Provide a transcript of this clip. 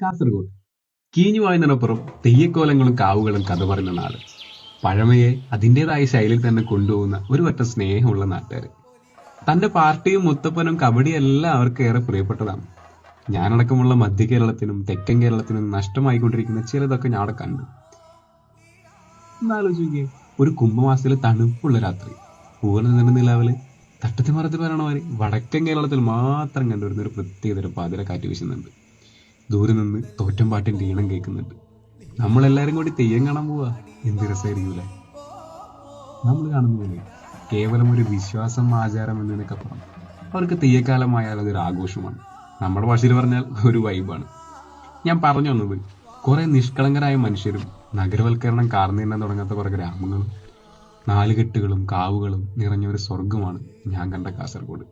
കാസർഗോഡ് കീഞ്ഞു വായുന്നതിനപ്പുറം തെയ്യക്കോലങ്ങളും കാവുകളും കഥ പറയുന്ന നാട്. പഴമയെ അതിൻ്റെതായ ശൈലിയിൽ തന്നെ കൊണ്ടുപോകുന്ന ഒരു വട്ടം സ്നേഹമുള്ള നാട്ടുകാർ. തന്റെ പാർട്ടിയും മുത്തപ്പനും കബഡിയും എല്ലാം അവർക്ക് ഏറെ പ്രിയപ്പെട്ടതാണ്. ഞാനടക്കമുള്ള മധ്യ കേരളത്തിനും തെക്കൻ കേരളത്തിനും നഷ്ടമായിക്കൊണ്ടിരിക്കുന്ന ചിലതൊക്കെ ഞാൻ അവിടെ കണ്ടു. എന്നാലോചിക്കേ, ഒരു കുംഭമാസത്തിലെ തണുപ്പുള്ള രാത്രി, പൂവൽ നിന്ന നിലാവില് തട്ടത്തിമറത്തിൽ പറയണമാതിരി വടക്കൻ കേരളത്തിൽ മാത്രം കണ്ടുവരുന്ന ഒരു പ്രത്യേകതരം പാതിര കാറ്റ് വീശുന്നുണ്ട്. ദൂരെ നിന്ന് തോറ്റം പാട്ടിന്റെ ഈണം കേൾക്കുന്നുണ്ട്. നമ്മളെല്ലാരും കൂടി തെയ്യം കാണാൻ പോവാ. എന്ത് രസമായിരിക്കൂലേ. നമ്മൾ കാണുന്നില്ലേ, കേവലം ഒരു വിശ്വാസം ആചാരം എന്നതിനൊക്കപ്പുറം അവർക്ക് തെയ്യക്കാലമായാൽ അതൊരു ആഘോഷമാണ്. നമ്മുടെ ഭാഷയിൽ പറഞ്ഞാൽ ഒരു വൈബാണ്. ഞാൻ പറഞ്ഞു വന്നത്, കുറെ നിഷ്കളങ്കരായ മനുഷ്യരും നഗരവൽക്കരണം കാർന്നു തുടങ്ങാത്ത കുറെ ഗ്രാമങ്ങളും നാലുകെട്ടുകളും കാവുകളും നിറഞ്ഞ ഒരു സ്വർഗമാണ് ഞാൻ കണ്ട കാസർഗോഡ്.